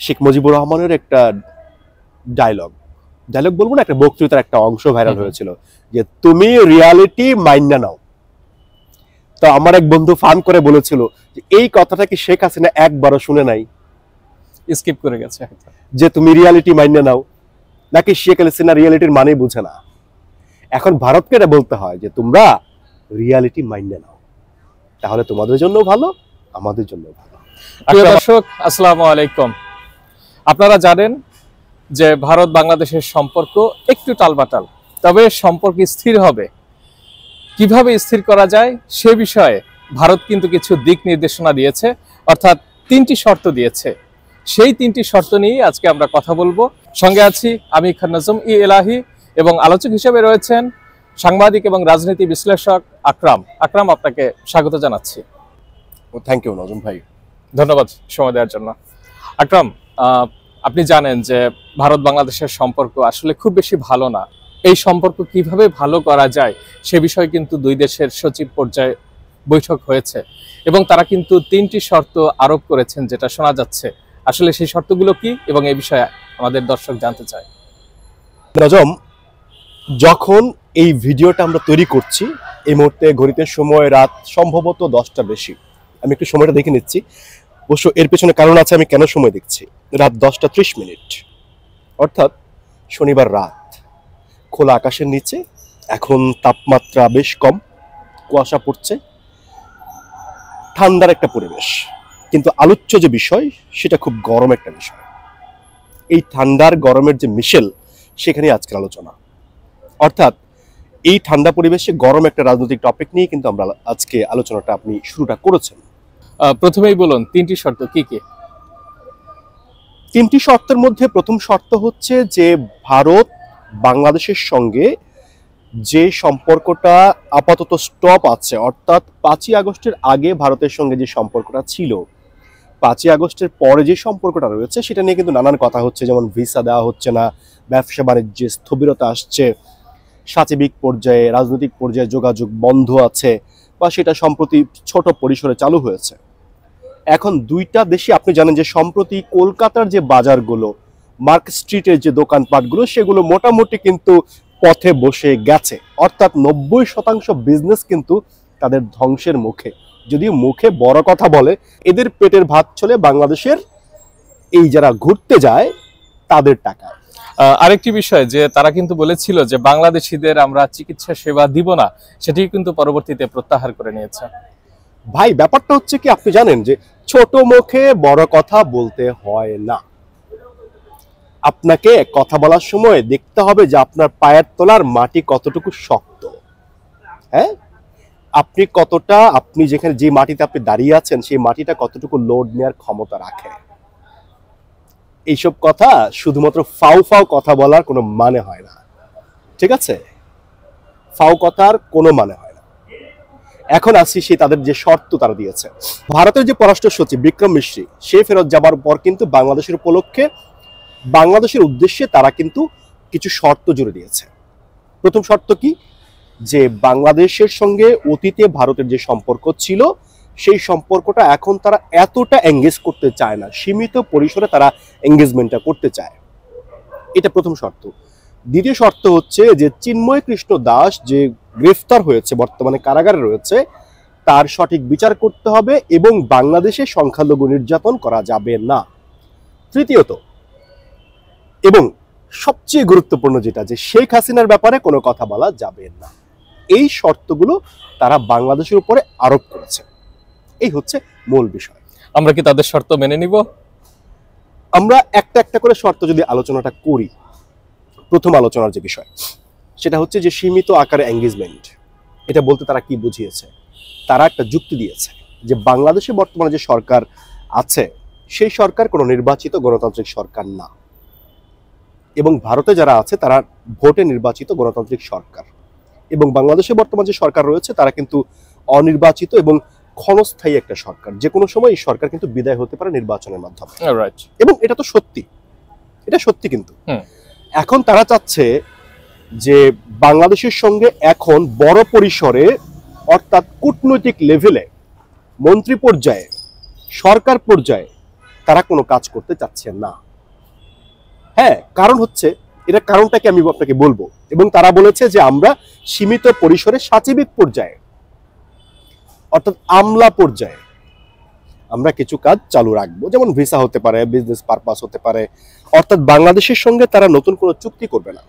শেখ মুজিবুর রহমানের একটা ডায়লগ বলবো না, একটা বক্তৃতার একটা অংশ ভাইরাল হয়েছিল যে তুমি রিয়ালিটি মাইন্ড নাও। তো আমার এক বন্ধু ফান করে বলেছিল যে এই কথাটা কি শেখ হাসিনা একবারও শুনে নাই, স্কিপ করে গেছে যে তুমি রিয়ালিটি মাইন্ড নাও, নাকি শেখ হাসিনা রিয়ালিটির মানে বুঝে না? এখন ভারতকে এটা বলতে হয় যে তোমরা রিয়ালিটি মাইন্ড নাও, তাহলে তোমাদের জন্য ভালো, আমাদের জন্য ভালো। প্রিয় দর্শক, আসসালামু আলাইকুম। আপনারা জানেন যে ভারত বাংলাদেশের সম্পর্ক একটু টালবাটাল, তবে সম্পর্ক স্থির হবে। কিভাবে স্থির করা যায় সে বিষয়ে ভারত কিন্তু কিছু দিক নির্দেশনা দিয়েছে, অর্থাৎ 3টি শর্ত দিয়েছে। সেই 3টি শর্ত নিয়ে আজকে আমরা কথা বলবো। সঙ্গে আছি আমি খান নাজম ই এলাহি, এবং আলোচক হিসেবে রয়েছেন সাংবাদিক এবং রাজনীতি বিশ্লেষক আকরাম। আকরাম, আপনাকে স্বাগত জানাচ্ছি। থ্যাংক ইউ নাজম ভাই, ধন্যবাদ সময় দেওয়ার জন্য। আকরাম, আপনি জানেন যে ভারত বাংলাদেশের সম্পর্ক আসলে খুব বেশি ভালো না। এই সম্পর্ক কিভাবে ভালো করা যায় সে বিষয়ে কিন্তু দুই দেশের সচিব পর্যায়ে বৈঠক হয়েছে, এবং তারা কিন্তু 3টি শর্ত আরোপ করেছেন, যেটা শোনা যাচ্ছে। আসলে সেই শর্তগুলো কি, এবং এই বিষয়ে আমাদের দর্শক জানতে চায়। নাজম, যখন এই ভিডিওটা আমরা তৈরি করছি এই মুহূর্তে ঘড়িতে সময় রাত সম্ভবত 10টা বেশি। আমি একটু সময়টা দেখে নিচ্ছি, অবশ্য এর পেছনে কারণ আছে আমি কেন সময় দেখছি। রাত 10টা 30 মিনিট, অর্থাৎ শনিবার রাত। খোলা আকাশের নিচে, এখন তাপমাত্রা বেশ কম, কুয়াশা পড়ছে, ঠান্ডার একটা পরিবেশ, কিন্তু আলোচ্য যে বিষয় সেটা খুব গরম একটা বিষয়। এই ঠান্ডার গরমের যে মিশেল, সেখানে আজকের আলোচনা। অর্থাৎ এই ঠান্ডা পরিবেশে গরম একটা রাজনৈতিক টপিক নিয়ে কিন্তু আমরা আজকে আলোচনাটা আপনি শুরুটা করেছেন। প্রথমেই বলুন 3টি শর্ত কি কি? 3টি শর্তের মধ্যে প্রথম শর্ত হচ্ছে যে ভারত বাংলাদেশের সঙ্গে যে সম্পর্কটা আপাতত স্টপ আছে, অর্থাৎ 5ই আগস্টের আগে ভারতের সঙ্গে যে সম্পর্কটা ছিল, 5ই আগস্টের পরে যে সম্পর্কটা রয়েছে সেটা নিয়ে কিন্তু নানান কথা হচ্ছে। যেমন ভিসা দেওয়া হচ্ছে না, ব্যবসা বাণিজ্যে স্থবিরতা আসছে, সাচিবিক পর্যায়ে রাজনৈতিক পর্যায়ে যোগাযোগ বন্ধ আছে, বা সেটা সম্প্রতি ছোট পরিসরে চালু হয়েছে। এখন দুইটা দেশে আপনি জানেন যে সম্প্রতি কলকাতার যে বাজারগুলো, মার্কেট স্ট্রিটের যে দোকানপাটগুলো, সেগুলো মোটামুটি কিন্তু পথে বসে গেছে। অর্থাৎ 90% বিজনেস কিন্তু তাদের ধ্বংসের মুখে। যদিও মুখে বড় কথা বলে, এদের পেটের ভাত চলে বাংলাদেশের এই যারা ঘুরতে যায় তাদের টাকায়। আরেকটি বিষয়, যে তারা কিন্তু বলেছিল যে বাংলাদেশিদের আমরা চিকিৎসা সেবা দিব না, সেটি কিন্তু পরবর্তীতে প্রত্যাহার করে নিয়েছে। ভাই, ব্যাপারটা হচ্ছে কি, আপনি জানেন যে ছোট মুখে বড় কথা বলতে হয় না। আপনাকে কথা বলার সময় দেখতে হবে যে আপনার পায়ের তলার মাটি কতটুকু শক্ত। হ্যাঁ, আপনি যেখানে যে মাটিতে আপনি দাঁড়িয়ে আছেন সেই মাটিটা কতটুকু লোড নেওয়ার ক্ষমতা রাখে। এইসব কথা শুধুমাত্র ফাউ কথা বলার কোনো মানে হয় না, ঠিক আছে? ফাউ কথার কোনো মানে হয় না। এখন আসি সে তাদের যে শর্ত তারা দিয়েছে। ভারতের যে পররাষ্ট্র সচিব বিক্রম মিশ্রি, সে ফেরত যাবার পর কিন্তু বাংলাদেশের উপলক্ষে, বাংলাদেশের উদ্দেশ্যে তারা কিন্তু কিছু শর্ত জুড়ে দিয়েছে। প্রথম শর্ত কি, যে বাংলাদেশের সঙ্গে অতীতে ভারতের যে সম্পর্ক ছিল সেই সম্পর্কটা এখন তারা এতটা এঙ্গেজ করতে চায় না, সীমিত পরিসরে তারা এঙ্গেজমেন্টটা করতে চায়। এটা প্রথম শর্ত। দ্বিতীয় শর্ত হচ্ছে যে চিন্ময় কৃষ্ণ দাস যে গ্রেফতার হয়েছে, বর্তমানে কারাগারে রয়েছে, তার সঠিক বিচার করতে হবে এবং বাংলাদেশে সংখ্যালঘু নির্যাতন করা যাবে না। তৃতীয়ত এবং সবচেয়ে গুরুত্বপূর্ণ যেটা, যে শেখ হাসিনার ব্যাপারে কোনো কথা বলা যাবে না। এই শর্তগুলো তারা বাংলাদেশের উপরে আরোপ করেছে। এই হচ্ছে মূল বিষয়। আমরা কি তাদের শর্ত মেনে নিব? আমরা একটা একটা করে শর্ত যদি আলোচনাটা করি, প্রথম আলোচনার যে বিষয় সেটা হচ্ছে যে সীমিত আকারে এঙ্গেজমেন্ট। এটা বলতে তারা কি বুঝিয়েছে? তারা একটা যুক্তি দিয়েছে যে বাংলাদেশে বর্তমানে যে সরকার আছে সেই সরকার কোনো নির্বাচিত গণতান্ত্রিক সরকার না, এবং ভারতে যারা আছে তারা ভোটে নির্বাচিত গণতান্ত্রিক সরকার, এবং বাংলাদেশে বর্তমানে যে সরকার রয়েছে তারা কিন্তু অনির্বাচিত এবং ক্ষণস্থায়ী একটা সরকার। যে কোনো সময় এই সরকার কিন্তু বিদায় হতে পারে নির্বাচনের মাধ্যমে, এবং এটা তো সত্যি, এটা সত্যি। কিন্তু এখন তারা চাচ্ছে যে বাংলাদেশের সঙ্গে এখন বড় পরিসরে, অর্থাৎ কূটনৈতিক লেভেলে, মন্ত্রী পর্যায়ে, সরকার পর্যায়ে তারা কোনো কাজ করতে চাচ্ছে না। হ্যাঁ, কারণ হচ্ছে, এটা কারণটাকে আমি আপনাকে বলবো, এবং তারা বলেছে যে আমরা সীমিত পরিসরে সচিবিক পর্যায়ে, অর্থাৎ আমলা পর্যায়ে আমরা কিছু কাজ চালু রাখবো, যেমন ভিসা হতে পারে, বিজনেস পারপাস হতে পারে। অর্থাৎ বাংলাদেশের সঙ্গে তারা নতুন কোনো চুক্তি করবে না,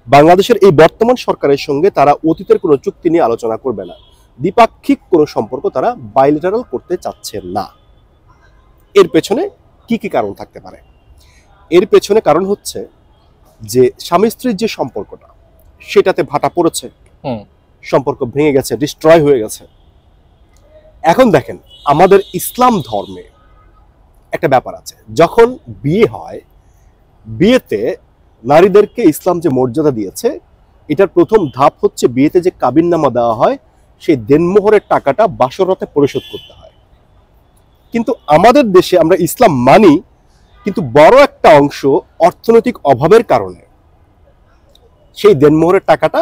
বাংলাদেশের এই বর্তমান সরকারের সঙ্গে তারা অতীতের কোনো চুক্তি নিয়ে আলোচনা করবে না, দ্বিপাক্ষিক কোনো সম্পর্ক তারা বাইলেটারাল করতে চাচ্ছে না। এর পেছনে কি কি কারণ থাকতে পারে? এর পেছনে কারণ হচ্ছে যে স্বামী স্ত্রীর যে সম্পর্কটা, সেটাতে ভাটা পড়েছে, সম্পর্ক ভেঙে গেছে, ডিস্ট্রয় হয়ে গেছে। এখন দেখেন, আমাদের ইসলাম ধর্মে একটা ব্যাপার আছে, যখন বিয়ে হয়, বিয়েতে নারীদেরকে ইসলাম যে মর্যাদা দিয়েছে, এটার প্রথম ধাপ হচ্ছে বিয়েতে যে কাবিননামা দেওয়া হয়, সেই দেনমোহরের টাকাটা বাসরাতে পরিশোধ করতে হয়। কিন্তু আমাদের দেশে আমরা ইসলাম মানি, কিন্তু বড় একটা অংশ অর্থনৈতিক অভাবের কারণে সেই দেনমোহরের টাকাটা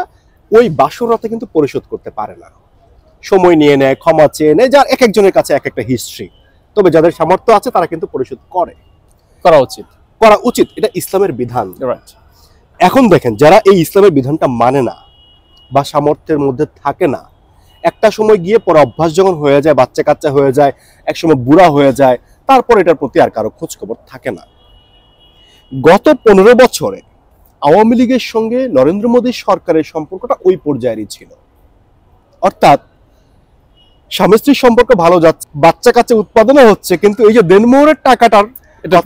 ওই বাসরাতে কিন্তু পরিশোধ করতে পারে না, সময় নিয়ে নেয়, ক্ষমা চেয়ে নেয়, যার এক একজনের কাছে এক একটা হিস্ট্রি। তবে যাদের সামর্থ্য আছে তারা কিন্তু পরিশোধ করা উচিত, এটা ইসলামের বিধান। এখন দেখেন, যারা এই ইসলামের বিধানটা মানে না বা সামর্থ্যের মধ্যে থাকে না, একটা সময় গিয়ে পরে অভ্যাস যখন হয়ে যায়, বাচ্চা কাচ্চা হয়ে যায়, একসময় বুড়া হয়ে যায়, তারপর এটার প্রতি আর কারো খোঁজ খবর থাকে না। গত 15 বছরে আওয়ামী লীগের সঙ্গে নরেন্দ্র মোদী সরকারের সম্পর্কটা ওই পর্যায়েরই ছিল, অর্থাৎ স্বামী স্ত্রীর সম্পর্ক ভালো যাচ্ছে, বাচ্চা কাচ্চা উৎপাদনও হচ্ছে, কিন্তু এই যে দেনমোহরের টাকাটার এটা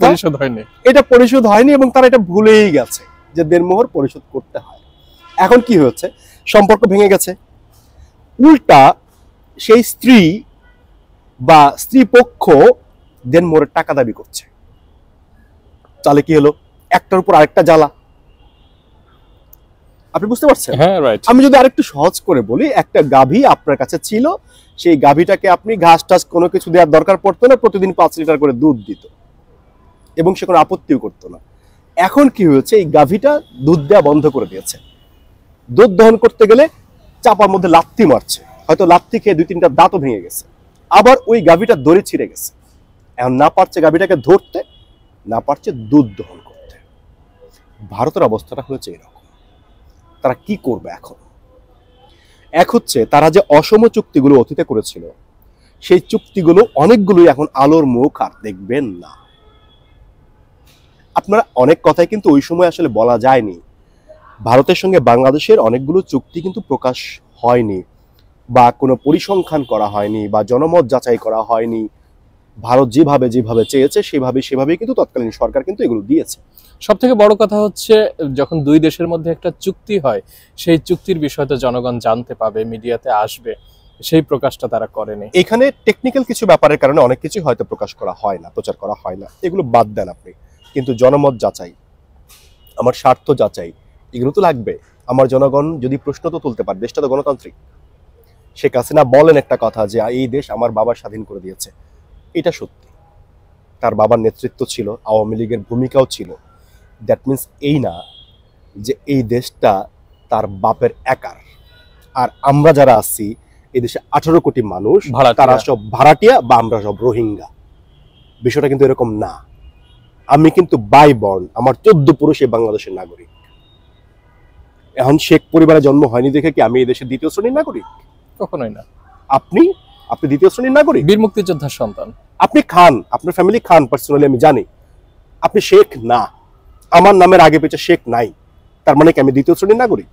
পরিশোধ হয়নি, এবং তারা এটা ভুলেই গেছে যে দেনমোহর পরিশোধ করতে হয়। এখন কি হয়েছে, সম্পর্ক ভেঙে গেছে, উল্টা সেই স্ত্রী বা স্ত্রী পক্ষ দেনমোহরের টাকা দাবি করছে। তাহলে কি হলো, একটার উপর আরেকটা জ্বালা। আপনি বুঝতে পারছেন? আমি যদি আরেকটু সহজ করে বলি, একটা গাভী আপনার কাছে ছিল, সেই গাভীটাকে আপনি ঘাস টাস কোনো কিছু দেওয়ার দরকার পড়তো না, প্রতিদিন 5 লিটার করে দুধ দিত এবং সে কোনো আপত্তিও করতো না। এখন কি হয়েছে, এই গাভীটা দুধ দেওয়া বন্ধ করে দিয়েছে, দুধ দহন করতে গেলে চাপার মধ্যে লাত্তি মারছে, হয়তো লাত্তি খেয়ে 2-3টা দাঁতও ভেঙে গেছে, আবার ওই গাভীটা দড়ি ছিঁড়ে গেছে, এখন না পারছে গাভীটাকে ধরতে, না পারছে দুধ দহন করতে। ভারতের অবস্থাটা হয়েছে এরকম। তারা কি করবে এখন? এক হচ্ছে, তারা যে অসম চুক্তিগুলো অতীতে করেছিল, সেই চুক্তিগুলো অনেকগুলোই এখন আলোর মুখ আর দেখবেন না। আপনারা অনেক কথাই কিন্তু ওই সময় আসলে বলা যায়নি। ভারতের সঙ্গে বাংলাদেশের অনেকগুলো চুক্তি কিন্তু প্রকাশ হয়নি, বা কোনো পরিসংখ্যান করা হয়নি, বা জনমত যাচাই করা হয়নি। ভারত যেভাবে চেয়েছে সেভাবেই কিন্তু তৎকালীন সরকার কিন্তু এগুলো দিয়েছে। সব থেকে বড় কথা হচ্ছে, যখন দুই দেশের মধ্যে একটা চুক্তি হয়, সেই চুক্তির বিষয়টা জনগণ জানতে পাবে, মিডিয়াতে আসবে, সেই প্রকাশটা তারা করেনি। এখানে টেকনিক্যাল কিছু ব্যাপারের কারণে অনেক কিছু হয়তো প্রকাশ করা হয় না, প্রচার করা হয় না, এগুলো বাদ দেন আপনি। কিন্তু জনমত যাচাই, আমার স্বার্থ যাচাই, এগুলো তো লাগবে। আমার জনগণ যদি প্রশ্ন তো তুলতে পারে, দেশটা তো গণতান্ত্রিক। শেখ হাসিনা বলেন একটা কথা যে এই দেশ আমার বাবা স্বাধীন করে দিয়েছে, এটা সত্যি, তার বাবার নেতৃত্ব ছিল, আওয়ামী লীগের ভূমিকাও ছিল। দ্যাট মিনস এই না যে এই দেশটা তার বাপের একার। আর আমরা যারা আছি এই দেশে 18 কোটি মানুষ, তারা সব ভাড়াটিয়া বা আমরা সব রোহিঙ্গা। বিষয়টা কিন্তু এরকম না। আমি কিন্তু বাই বর্ন, আমার 14 পুরুষ এই বাংলাদেশের নাগরিক। এখন শেখ পরিবারে জন্ম হয়নি দেখে কি আমি এই দেশের দ্বিতীয় শ্রেণীর নাগরিক? কখনোই না। আপনি দ্বিতীয় শ্রেণীর নাগরিক, বীর মুক্তিযোদ্ধার সন্তান। আপনি খান, আপনার ফ্যামিলি খান, পার্সোনালি আমি জানি। আপনি শেখ না, আমার নামের আগে পেছে শেখ নাই, তার মানে কি আমি দ্বিতীয় শ্রেণীর নাগরিক?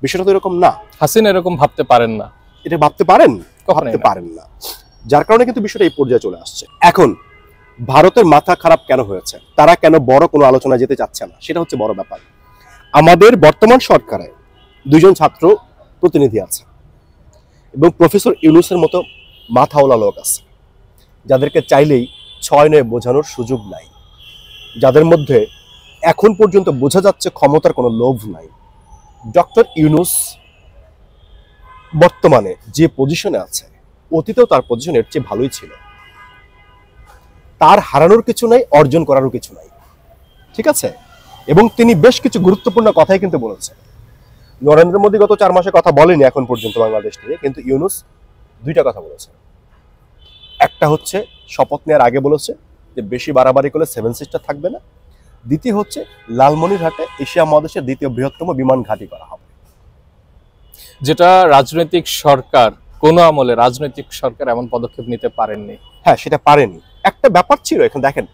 বিষয়টা তো এরকম না। হাসিনা এরকম ভাবতে পারেন না। এটা ভাবতে পারেন না, যার কারণে কিন্তু বিষয়টা এই পর্যায়ে চলে আসছে। এখন ভারতের মাথা খারাপ কেন হয়েছে, তারা কেন বড় কোনো আলোচনা যেতে চাচ্ছে না, সেটা হচ্ছে বড় ব্যাপার। আমাদের বর্তমান সরকারে 2জন ছাত্র প্রতিনিধি আছে, এবং প্রফেসর ইউনূসের মতো মাথাওয়ালা লোক আছে, যাদেরকে চাইলেই 6-9 বোঝানোর সুযোগ নাই, যাদের মধ্যে এখন পর্যন্ত বোঝা যাচ্ছে ক্ষমতার কোনো লোভ নাই। ডক্টর ইউনূস বর্তমানে যে পজিশনে আছে, অতীতেও তার পজিশন এর চেয়ে ভালোই ছিল। তার হারানোর কিছু নাই, অর্জন করারও কিছু নাই, ঠিক আছে? এবং তিনি বেশ কিছু গুরুত্বপূর্ণ কথাই কিন্তু বলেছেন। নরেন্দ্র মোদী গত 4 মাসে কথা বলেনি এখন পর্যন্ত বাংলাদেশ নিয়ে, কিন্তু ইউনূস 2টা কথা বলেছে। একটা হচ্ছে শপথ নেওয়ার আগে বলেছে, যে বেশি বাড়াবাড়ি করলে সেভেন সিস্টার থাকবে না। দ্বিতীয় হচ্ছে লালমনিরহাটে এশিয়া মহাদেশের দ্বিতীয় বৃহত্তম বিমান ঘাঁটি করা হবে, যেটা রাজনৈতিক সরকার, কোন আমলে রাজনৈতিক সরকার এমন পদক্ষেপ নিতে পারেননি। হ্যাঁ, সেটা পারেনি। একটা ব্যাপার ছিল, এখন দেখেন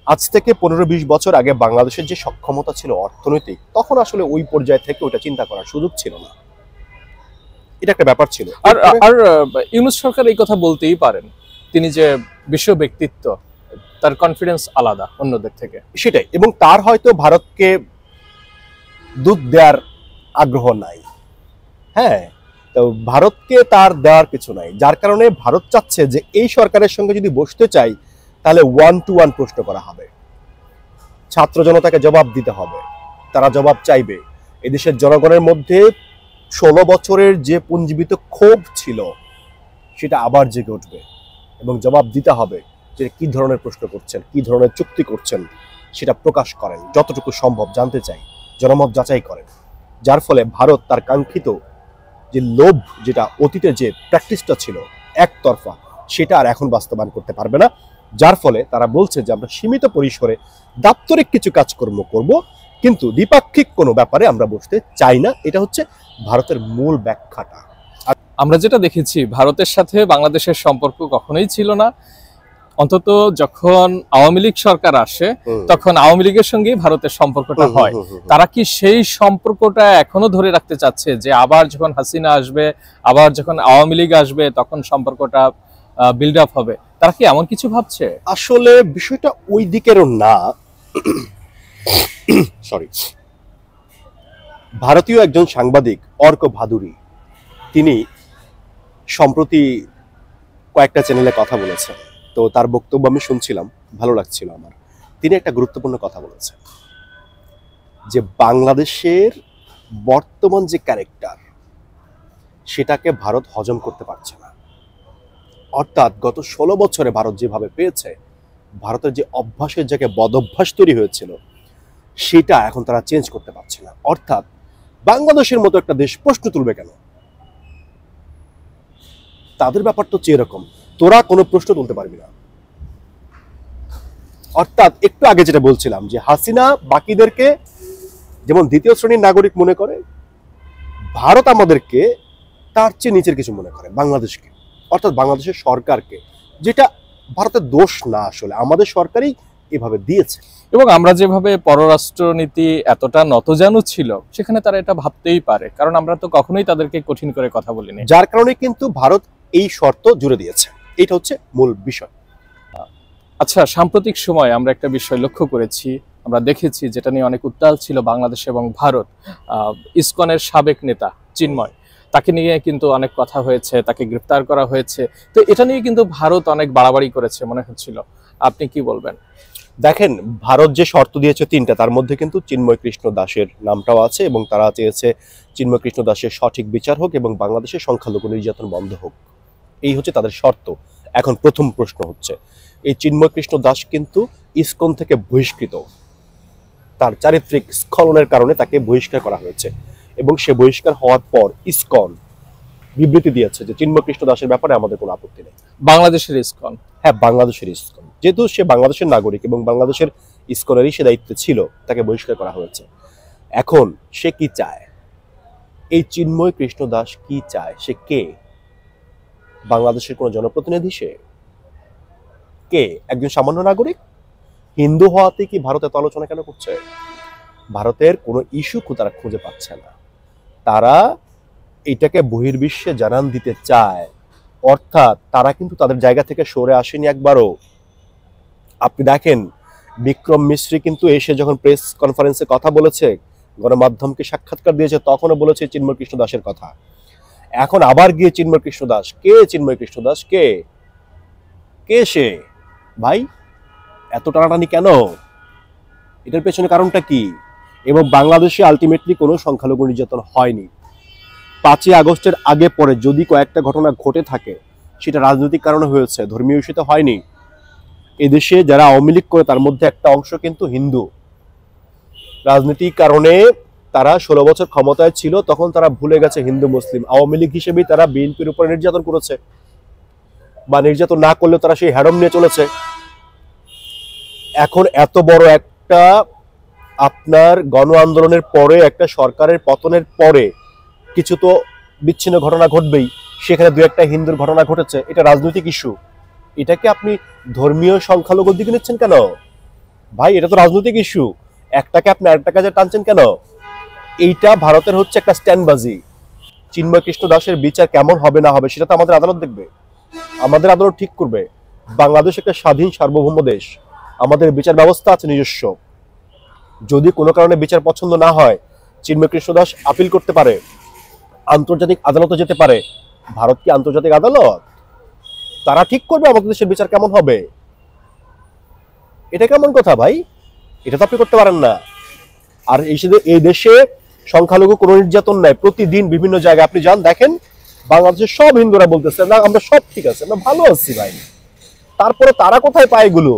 আজ থেকে 15-20 বছর আগে বাংলাদেশের যে সক্ষমতা ছিল অর্থনৈতিক, তখন আসলে ওই পর্যায় থেকে ওটা চিন্তা করার সুযোগ ছিল না। এটা একটা ব্যাপার ছিল। আর আর ইউনূস সরকার এই কথা বলতেই পারেন, তিনি যে বিশ্ব ব্যক্তিত্ব, তার কনফিডেন্স আলাদা অন্যদের থেকে। সেটাই, এবং তার হয়তো ভারতকে দুধ দেওয়ার আগ্রহ নাই। হ্যাঁ, তো ভারতকে তার দেওয়ার কিছু নাই, যার কারণে ভারত চাচ্ছে যে এই সরকারের সঙ্গে যদি বসতে চাই তাহলে 1 to 1 প্রশ্ন করা হবে, ছাত্র জনতাকে জবাব দিতে হবে, তারা জবাব চাইবে। এদেশের জনগণের মধ্যে 16 বছরের যে পুঞ্জীবিত ক্ষোভ ছিল সেটা আবার জেগে উঠবে এবং জবাব দিতে হবে যে কি ধরনের প্রশ্ন করছেন, কি ধরনের চুক্তি করছেন, সেটা প্রকাশ করেন, যতটুকু সম্ভব জানতে চাই, জনমত যাচাই করেন। যার ফলে ভারত তার কাঙ্ক্ষিত যে লোভ, যেটা অতীতে যে প্র্যাকটিসটা ছিল একতরফা, সেটা আর এখন বাস্তবায়ন করতে পারবে না। যার ফলে তারা বলছে যে আমরা সীমিত পরিসরে দাপ্তরিক কিছু কাজকর্ম করব, কিন্তু দ্বিপাক্ষিক কোনো ব্যাপারে আমরা বসতে চাই না। এটা হচ্ছে ভারতের মূল ব্যাখ্যাটা। আমরা যেটা দেখেছি, ভারতের সাথে বাংলাদেশের সম্পর্ক কখনোই ছিল না। অন্তত যখন আওয়ামী লীগ সরকার আসে, তখন আওয়ামী লীগের সঙ্গে ভারতের সম্পর্কটা হয়। তারা কি সেই সম্পর্কটা এখনো ধরে রাখতে চাচ্ছে, যে আবার যখন হাসিনা আসবে, আবার যখন আওয়ামী লীগ আসবে, তখন সম্পর্কটা বিল্ড আপ হবে? তারা কি এমন কিছু ভাবছে? আসলে বিষয়টা ওই দিকেরও না। সরি, ভারতীয় একজন সাংবাদিক অর্ক ভাদুরী, তিনি সম্প্রতি কয়েকটা চ্যানেলে কথা বলেছেন। তো তার বক্তব্য আমি শুনছিলাম, ভালো লাগছিল আমার। তিনি একটা গুরুত্বপূর্ণ কথা বলেছেন যে বাংলাদেশের বর্তমান যে ক্যারেক্টার, সেটাকে ভারত হজম করতে পারছে না। অর্থাৎ গত 16 বছরে ভারত যেভাবে পেয়েছে, ভারতের যে অভ্যাসের জায়গায় বদভ্যাস তৈরি হয়েছিল, সেটা এখন তারা চেঞ্জ করতে পারছে না। অর্থাৎ বাংলাদেশের মতো একটা দেশ প্রশ্ন তুলবে কেন? তাদের ব্যাপারটা হচ্ছে এরকম, তোরা কোনো প্রশ্ন তুলতে পারবি না। অর্থাৎ একটু আগে যেটা বলছিলাম যে হাসিনা বাকিদেরকে যেমন দ্বিতীয় শ্রেণীর নাগরিক মনে করে, ভারত আমাদেরকে তার চেয়ে নিচের কিছু মনে করে, বাংলাদেশকে, অর্থাৎ বাংলাদেশের সরকারকে। যেটা ভারতের দোষ না, আসলে আমাদের সরকারই এভাবে দিয়েছে। এবং আমরা যেভাবে পররাষ্ট্রনীতি এতটা নতজানু ছিল, সেখানে তারা এটা ভাবতেই পারে, কারণ আমরা তো কখনোই তাদেরকে কঠিন করে কথা বলিনি। যার কারণে কিন্তু ভারত এই শর্ত জুড়ে দিয়েছে। এটা হচ্ছে মূল বিষয়। আচ্ছা, সাম্প্রতিক সময় আমরা একটা বিষয় লক্ষ্য করেছি, আমরা দেখেছি, যেটা নিয়ে অনেক উত্তাল ছিল বাংলাদেশ এবং ভারত। ইসকনের সাবেক নেতা চিন্ময়, তাকে নিয়ে কিন্তু অনেক কথা হয়েছে, তাকে গ্রেফতার করা হয়েছে। তো এটা নিয়ে কিন্তু ভারত অনেক বাড়াবাড়ি করেছে মনে হচ্ছিল। আপনি কি বলবেন? দেখেন, ভারত যে শর্ত দিয়েছে 3টা, তার মধ্যে কিন্তু চিন্ময় কৃষ্ণ দাসের নামটাও আছে, এবং তারা চেয়েছে চিন্ময় কৃষ্ণ দাসের সঠিক বিচার হোক এবং বাংলাদেশের সংখ্যালঘু নির্যাতন বন্ধ হোক। এই হচ্ছে তাদের শর্ত। এখন প্রথম প্রশ্ন হচ্ছে, এই চিন্ময় কৃষ্ণ দাস কিন্তু ইসকন থেকে বহিষ্কৃত, তার চারিত্রিক স্খলনের কারণে তাকে বহিষ্কার করা হয়েছে, এবং সে বহিষ্কার হওয়ার পর ইসকন বিবৃতি দিয়েছে যে চিন্ময় কৃষ্ণ দাসের ব্যাপারে আমাদের কোনো আপত্তি নেই। বাংলাদেশের ইসকন? হ্যাঁ, বাংলাদেশের ইসকন, যেহেতু সে বাংলাদেশের নাগরিক এবং বাংলাদেশের ইসকনেরই সে দায়িত্বে ছিল, তাকে বহিষ্কার করা হয়েছে। এখন সে কি চায়? এই চিন্ময় কৃষ্ণ দাস কি চায়? সে কে? বাংলাদেশের কোনো জনপ্রতিনিধি? সে কে? একজন সামান্য নাগরিক। হিন্দু হওয়াতে কি ভারত এত আলোচনা কেন করছে? ভারতের কোনো ইস্যু তারা খুঁজে পাচ্ছে না। তারা এটাকে বহির্বিশ্বে জানান দিতে চায়, অর্থাৎ তারা কিন্তু তাদের জায়গা থেকে সরে আসেনি একবারও। আপনি দেখেন, বিক্রম মিশ্রি কিন্তু এসে যখন প্রেস কনফারেন্সে কথা বলেছে, গণমাধ্যমকে সাক্ষাৎকার দিয়েছে, তখনও বলেছে চিন্ময় কৃষ্ণ দাসের কথা। এখন আবার গিয়ে চিন্ময় কৃষ্ণ দাস কে? চিন্ময় কৃষ্ণ দাস কে? কে সে? ভাই, এত টানাটানি কেন? এটার পেছনে কারণটা কি? এবং বাংলাদেশে আলটিমেটলি কোনো সংখ্যালঘু নির্যাতন হয়নি। 5ই আগস্টের আগে পরে যদি কয়েকটা ঘটনা ঘটে থাকে, সেটা রাজনৈতিক কারণে হয়েছে, ধর্মীয় ইস্যুতে হয়নি। এদেশে যারা আওয়ামী লীগ করে, তার মধ্যে একটা অংশ কিন্তু হিন্দু। রাজনৈতিক কারণে তারা 16 বছর ক্ষমতায় ছিল, তখন তারা ভুলে গেছে হিন্দু মুসলিম। আওয়ামী লীগ হিসেবেই তারা বিএনপির উপরে নির্যাতন করেছে, বা নির্যাতন না করলেও তারা সেই হ্যাডম নিয়ে চলেছে। এখন এত বড় একটা আপনার গণ আন্দোলনের পরে একটা সরকারের পতনের পরে কিছু তো বিচ্ছিন্ন ঘটনা ঘটবেই, সেখানে দু একটা হিন্দুর ঘটনা ঘটেছে, এটা রাজনৈতিক ইস্যু, এটাকে আপনি ধর্মীয় সংখ্যালঘুর দিকে নিচ্ছেন কেন ভাই? এটা তো রাজনৈতিক ইস্যু, একটাকে আপনি আরেকটা কাজে টানছেন কেন? এইটা ভারতের হচ্ছে একটা স্ট্যান্ডবাজি। চিন্ময় কৃষ্ণ দাসের বিচার কেমন হবে না হবে সেটা তো আমাদের আদালত দেখবে, আমাদের আদালত ঠিক করবে। বাংলাদেশ একটা স্বাধীন সার্বভৌম দেশ, আমাদের বিচার ব্যবস্থা আছে নিজস্ব। যদি কোনো কারণে বিচার পছন্দ না হয়, চিন্ময় কৃষ্ণ দাস আপিল করতে পারে, আন্তর্জাতিক আদালতে যেতে পারে। ভারত কি আন্তর্জাতিক আদালত? তারা ঠিক করবে আমাদের দেশের বিচার কেমন হবে। এটা কেমন কথা ভাই? এটা তো আপনি করতে পারেন না। আর এই দেশে সংখ্যালঘু কোনো নির্যাতন নাই, প্রতিদিন বিভিন্ন জায়গায় আপনি যান দেখেন, বাংলাদেশের সব হিন্দুরা বলতেছে না আমরা সব ঠিক আছে, আমরা ভালো আছি ভাই। তারপরে তারা কোথায় পায় এগুলো?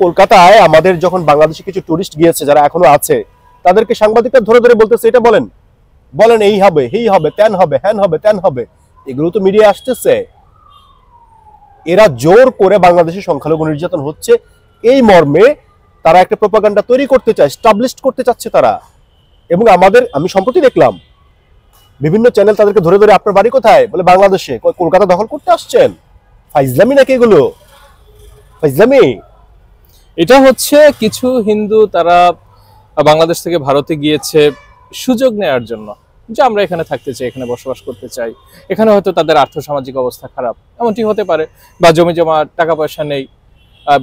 কলকাতায় আমাদের যখন বাংলাদেশে কিছু টুরিস্ট গিয়েছে, যারা এখনো আছে, তাদেরকে সাংবাদিকরা ধরে ধরে বলতেছে এটা বলেন বলেন, এই হবে এই হবে তেন হবে হ্যান হবে তেন হবে, এগুলো তো মিডিয়া আসতেছে। এরা জোর করে বাংলাদেশের সংখ্যালঘু নির্যাতন হচ্ছে এই মর্মে তারা একটা প্রোপাগান্ডা তৈরি করতে চায়, স্টাবলিশ করতে চাচ্ছে তারা। এবং আমি সম্প্রতি দেখলাম বিভিন্ন চ্যানেল তাদেরকে ধরে ধরে আপনার বাড়ি কোথায় বলে বাংলাদেশে, কলকাতা দখল করতে আসছেন। ফাইজলামি নাকি এগুলো? ফাইজলামি। এটা হচ্ছে কিছু হিন্দু তারা বাংলাদেশ থেকে ভারতে গিয়েছে সুযোগ নেয়ার জন্য, যে আমরা এখানে থাকতে চাই, এখানে বসবাস করতে চাই, এখানে হয়তো তাদের আর্থসামাজিক অবস্থা খারাপ, এমনটি হতে পারে, বা জমি জমা টাকা পয়সা নেই,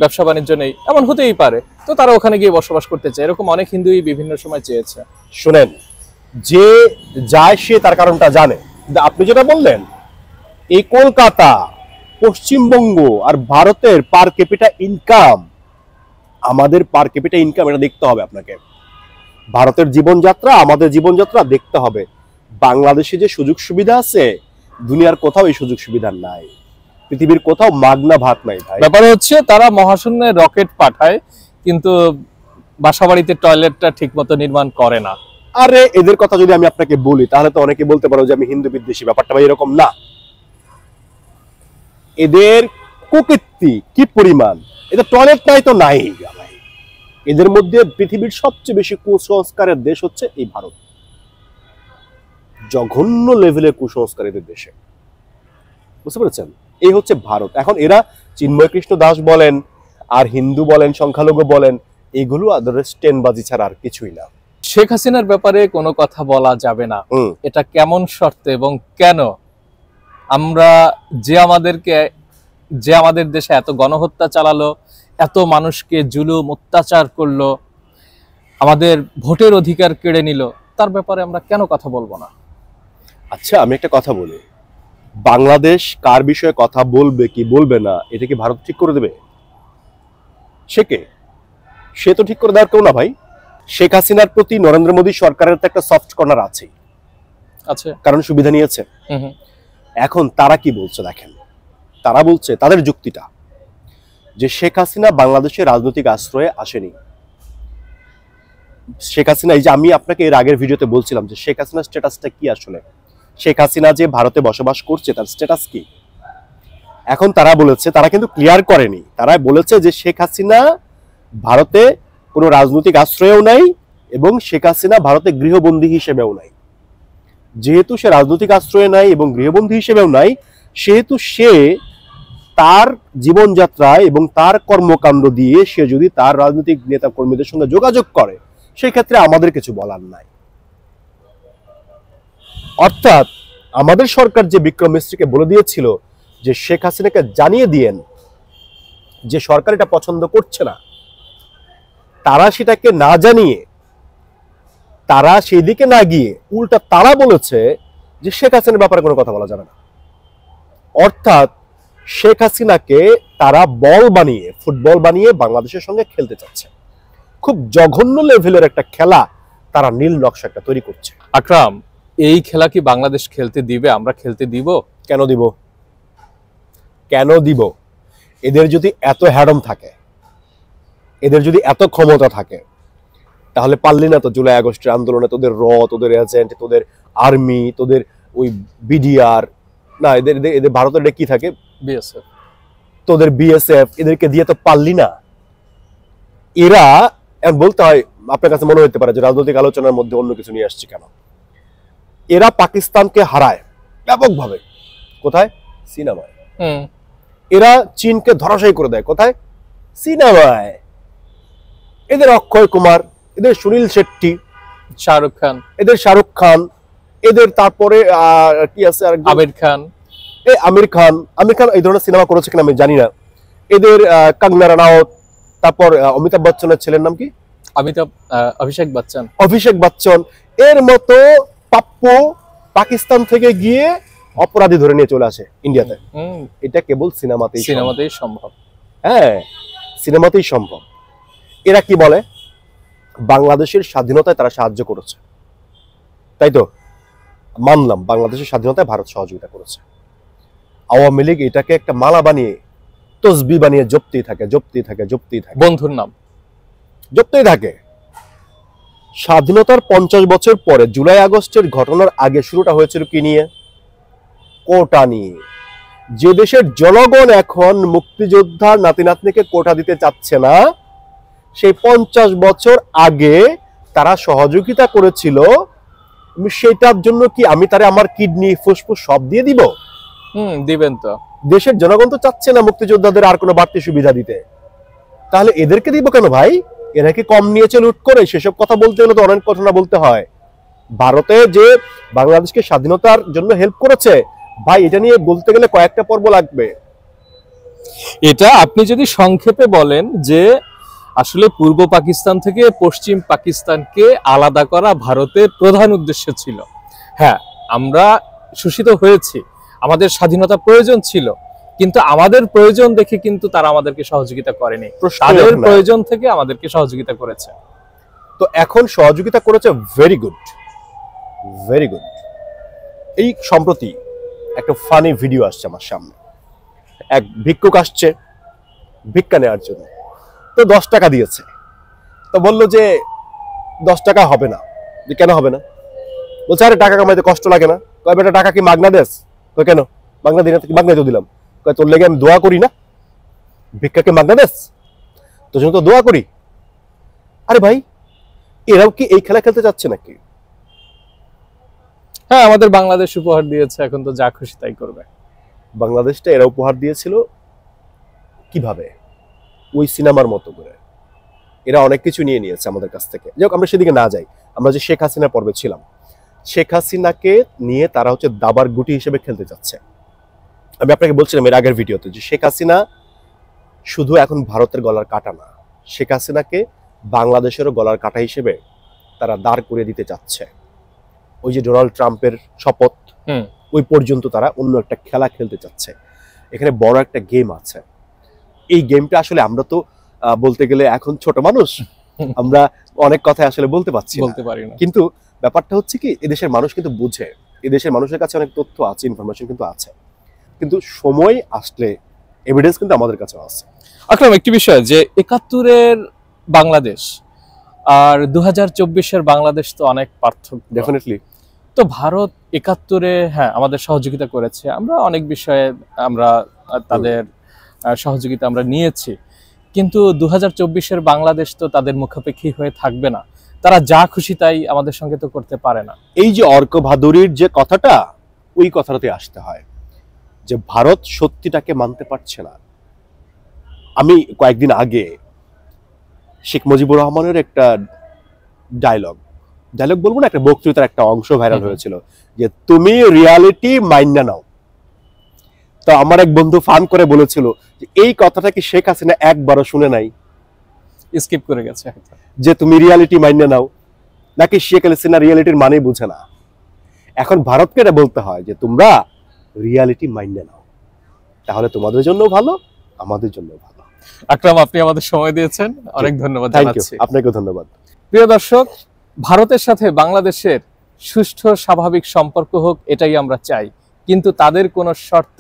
ব্যবসা বাণিজ্য নেই, এমন হতেই পারে, তো তারা ওখানে গিয়ে বসবাস করতে চায়। এরকম অনেক হিন্দুই বিভিন্ন সময় চেয়েছে। শুনেন, যে যায় সে তার কারণটা জানে। আপনি যেটা বললেন, এই কলকাতা, পশ্চিমবঙ্গ আর ভারতের পার ক্যাপিটা ইনকাম, আমাদের পার ক্যাপিটা ইনকাম, এটা দেখতে হবে আপনাকে। ভারতের জীবনযাত্রা আমাদের জীবনযাত্রা দেখতে হবে। বাংলাদেশে যে সুযোগ সুবিধা আছে, দুনিয়ার কোথাও এই সুযোগ সুবিধা নাই, পৃথিবীর কোথাও মাগনা ভাত নাই ভাই। ব্যাপার হচ্ছে তারা মহাশূন্যে রকেট পাঠায়, কিন্তু বাসাবাড়িতে টয়লেটটা ঠিক মতো নির্মাণ করে না। আরে এদের কথা যদি আমি আপনাকে বলি, তাহলে তো অনেকে বলতে পারো যে আমি হিন্দু বিদ্বেষী। ব্যাপারটা ভাই এরকম না। এদের কুকীর্তি কি পরিমাণ! এদের টয়লেট নাই তো নাই ভাই। এদের মধ্যে পৃথিবীর সবচেয়ে বেশি কুসংস্কারের দেশ হচ্ছে এই ভারত। জঘন্য লেভেলের কুসংস্কার এদের দেশে, বুঝতে পেরেছেন? এই হচ্ছে ভারত। এখন এরা চিন্ময় কৃষ্ণ দাস বলেন আর হিন্দু বলেন সংখ্যালঘু বলেন, এগুলো আদরের স্টেনবাজি ছাড়া আর কিছুই না। শেখ হাসিনার ব্যাপারে কোনো কথা বলা যাবে না, এটা কেমন শর্তে এবং কেন? আমরা যে আমাদের দেশে এত গণহত্যা চালালো, এত মানুষকে জুলুম অত্যাচার করলো, আমাদের ভোটের অধিকার কেড়ে নিল, তার ব্যাপারে আমরা কেন কথা বলবো না? আচ্ছা, আমি একটা কথা বলি, বাংলাদেশ কার বিষয়ে কথা বলবে কি বলবে না, এটা কি ভারত ঠিক করে দেবে? সে তো ঠিক করে দেওয়ার কেউ না ভাই। শেখ হাসিনার প্রতি নরেন্দ্র মোদী সরকারের তো একটা সফট কর্নার আছে, কারণ সুবিধা নিয়েছে। এখন তারা কি বলছে দেখেন, তারা বলছে তাদের যুক্তিটা যে শেখ হাসিনা বাংলাদেশের রাজনৈতিক আশ্রয়ে আসেনি। শেখ হাসিনা, এই যে আমি আপনাকে এর আগের ভিডিওতে বলছিলাম যে শেখ হাসিনার স্ট্যাটাসটা কি, আসলে শেখ হাসিনা যে ভারতে বসবাস করছে তার স্ট্যাটাস কি। এখন তারা বলেছে, তারা কিন্তু ক্লিয়ার করেনি, তারা বলেছে যে শেখ হাসিনা ভারতে কোনো রাজনৈতিক আশ্রয়েও নাই এবং শেখ হাসিনা ভারতে গৃহবন্দী হিসেবেও নাই। যেহেতু সে রাজনৈতিক আশ্রয়ে নাই এবং গৃহবন্দী হিসেবেও নাই, সেহেতু সে তার জীবনযাত্রায় এবং তার কর্মকাণ্ড দিয়ে সে যদি তার রাজনৈতিক নেতা কর্মীদের সঙ্গে যোগাযোগ করে, সেই ক্ষেত্রে আমাদের কিছু বলার নাই। অর্থাৎ আমাদের সরকার যে বিক্রম মিস্ত্রিকে বলে দিয়েছিল যে শেখ হাসিনাকে জানিয়ে দিয়েন যে সরকার এটা পছন্দ করছে না, তারা সেটাকে না জানিয়ে, তারা সেই দিকে না গিয়ে উল্টা তারা বলেছে যে শেখ হাসিনার ব্যাপারে কোনো কথা বলা যাবে না। অর্থাৎ শেখ হাসিনাকে তারা বল বানিয়ে, ফুটবল বানিয়ে বাংলাদেশের সঙ্গে খেলতে চাচ্ছে। খুব জঘন্য লেভেলের একটা খেলা তারা নীল নকশা একটা তৈরি করছে। আকরাম, এই খেলা কি বাংলাদেশ খেলতে দিবে? আমরা খেলতে দিব? কেন দিব? কেন দিব? এদের যদি এত হ্যাডম থাকে, এদের যদি এত ক্ষমতা থাকে, তাহলে পারলি না তো জুলাই আগস্টের আন্দোলনে তোদের তোদের এজেন্ট, তোদের আর্মি, তোদের ওই বিডিআর, না এদের ভারতের কি থাকে, বিএসএফ, তোদের বিএসএফ, এদেরকে দিয়ে তো পারলি না। এরা এখন বলতে হয়, আপনার কাছে মনে হতে পারে যে রাজনৈতিক আলোচনার মধ্যে অন্য কিছু নিয়ে আসছে কেন। এরা পাকিস্তানকে হারায় ব্যাপকভাবে কোথায়? সিনেমায়। এরা চীনকে ধরাশায়ী করে দেয় কোথায়? সিনেমায়। এদের অক্ষয় কুমার, এদের সুনীল শেট্টি, শাহরুখ খান, এদের শাহরুখ খান, এদের তারপরে কি আছে আমির খান, আমির খান এই ধরনের সিনেমা করেছে কিনা আমি জানি না। এদের কঙ্গনা রানাওত, তারপর অমিতাভ বচ্চনের ছেলের নাম কি? অভিষেক বচ্চন। এর মতো পাপ্পু পাকিস্তান থেকে গিয়ে অপরাধী ধরে নিয়ে চলে আসে ইন্ডিয়াতে। এটা কেবল সিনেমাতেই সম্ভব। হ্যাঁ, সিনেমাতেই সম্ভব। এরা কি বলে? বাংলাদেশের স্বাধীনতায় তারা সাহায্য করেছে, তাই তো মানলাম, বাংলাদেশের স্বাধীনতায় ভারত সহযোগিতা করেছে। আওয়ামী লীগ এটাকে একটা মালা বানিয়ে তসবি বানিয়ে জপতেই থাকে, বন্ধুর নাম জপতেই থাকে। স্বাধীনতার 50 বছর পরে জুলাই আগস্টের ঘটনার আগে শুরুটা হয়েছিল কি নিয়ে? কোটা নিয়ে। যে দেশের জনগণ এখন মুক্তিযোদ্ধার নাতি নাতনিকে কোটা দিতে চাচ্ছে না, সেই 50 বছর আগে তারা সহযোগিতা করেছিল। সেটার জন্য কি আমি তারে আমার কিডনি ফুসফুস সব দিয়ে দিব? দিবেন তো। দেশের জনগণ তো চাচ্ছে না মুক্তিযোদ্ধাদের আর কোনো বাড়তি সুবিধা দিতে, তাহলে এদেরকে দিব কেন ভাই? এরা কি কম নিয়েছে লুট করে? সেসব কথা বলতে গেলে তো অনেক ঘটনা বলতে হয়। ভারতে যে বাংলাদেশকে স্বাধীনতার জন্য হেল্প করেছে ভাই, এটা নিয়ে বলতে গেলে কয়েকটা পর্ব লাগবে। এটা আপনি যদি সংক্ষেপে বলেন যে আসলে পূর্ব পাকিস্তান থেকে পশ্চিম পাকিস্তানকে আলাদা করা ভারতের প্রধান উদ্দেশ্য ছিল। হ্যাঁ, আমরা শোষিত হয়েছি, আমাদের স্বাধীনতা প্রয়োজন ছিল, কিন্তু আমাদের প্রয়োজন দেখে কিন্তু তারা আমাদেরকে সহযোগিতা করেনি, তাদের প্রয়োজন থেকে আমাদেরকে সহযোগিতা করেছে। তো এখন সহযোগিতা করেছে, ভেরি গুড। এই সম্প্রতি একটা ফানি ভিডিও আসছে আমার সামনে। এক ভিক্ষুক আসছে ভিক্ষা নেওয়ার জন্য, তো 10 টাকা দিয়েছে। তো বললো যে 10 টাকা হবে না। যে কেন হবে না? বলছে আরে টাকা কামাইতে কষ্ট লাগে না। কয় বেটা টাকা কি মাগনা দেশ? কয় কেন মাগনা দিই না? মাগনা তো দিলাম। কয় তোর লেগে আমি দোয়া করি না? ভিক্ষাকে মাগনা দেশ? তোর জন্য তো দোয়া করি। আরে ভাই, এরাও কি এই খেলা খেলতে যাচ্ছে নাকি? হ্যাঁ, আমাদের বাংলাদেশ উপহার দিয়েছে, এখন তো যা খুশি তাই করবে। বাংলাদেশটা এরা উপহার দিয়েছিল কিভাবে? ওই সিনেমার মতো করে। এরা অনেক কিছু নিয়ে নিয়েছে আমাদের কাছ থেকে। যাই হোক, আমরা সেদিকে না যাই। আমরা যে শেখ হাসিনার পর্বে ছিলাম, শেখ হাসিনাকে নিয়ে তারা হচ্ছে দাবার গুটি হিসেবে খেলতে যাচ্ছে। আমি আপনাকে বলছিলাম এর আগের ভিডিওতে যে শেখ হাসিনা শুধু এখন ভারতের গলার কাটা না, শেখ হাসিনাকে বাংলাদেশেরও গলার কাটা হিসেবে তারা দাঁড় করিয়ে দিতে চাচ্ছে। ওই যে ডোনাল্ড ট্রাম্পের শপথ, ওই পর্যন্ত তারা অন্য একটা খেলা খেলতে চাচ্ছে। এখানে বড় একটা গেম আছে। এই গেমটা আসলে আমরা তো বলতে গেলে এখন ছোট মানুষ, আমরা অনেক কথা আসলে বলতে পারি না। কিন্তু ব্যাপারটা হচ্ছে কি, এদেশের মানুষ কিন্তু বুঝে, এদেশের মানুষের কাছে অনেক তথ্য আছে, ইনফরমেশন কিন্তু আছে, কিন্তু সময় আসলে এভিডেন্স কিন্তু আমাদের কাছে আছে। আকরাম, একটি বিষয় যে ৭১-এর বাংলাদেশ আর ২০২৪-এর বাংলাদেশ তো অনেক পার্থক্য। ডেফিনেটলি। তো ভারত ৭১-এ হ্যাঁ আমাদের সহযোগিতা করেছে, আমরা অনেক বিষয়ে আমরা তাদের সহযোগিতা আমরা নিয়েছি, কিন্তু ২০২৪-এর বাংলাদেশ তো তাদের মুখাপেক্ষী হয়ে থাকবে না। তারা যা খুশি তাই আমাদের সঙ্গে তো করতে পারে না। এই যে অর্ক ভাদুরীর যে কথাটা, ওই কথাটাতে আসতে হয় যে ভারত সত্যিটাকে মানতে পারছে না। আমি কয়েকদিন আগে শেখ মুজিবুর রহমানের একটা ডায়লগ বলবো না, একটা বক্তৃতার একটা অংশ ভাইরাল হয়েছিল যে তুমি রিয়ালিটি মাইন্ড নাও। তো আমার এক বন্ধু ফান করে বলেছিল যে এই কথাটা কি শেখ হাসিনা একবারও শুনে নাই, স্কিপ করে গেছে, যে তুমি রিয়ালিটি মাইন্ড নাও, নাকি শেখ হাসিনা রিয়ালিটির মানে বুঝে না? এখন ভারতকে এটা বলতে হয় যে তোমরা রিয়ালিটি মাইন্ড নাও, তাহলে তোমাদের জন্য ভালো, আমাদের জন্য ভালো। আকরাম, আপনি আমাদের সময় দিয়েছেন, অনেক ধন্যবাদ জানাচ্ছি। আপনাকেও ধন্যবাদ। প্রিয় দর্শক, ভারতের সাথে বাংলাদেশের সুষ্ঠু স্বাভাবিক সম্পর্ক হোক, এটাই আমরা চাই, কিন্তু তাদের কোনো শর্ত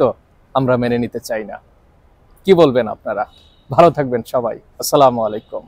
আমরা মেনে নিতে চাই না। কি বলবেন আপনারা? ভালো থাকবেন সবাই। আসসালামু আলাইকুম।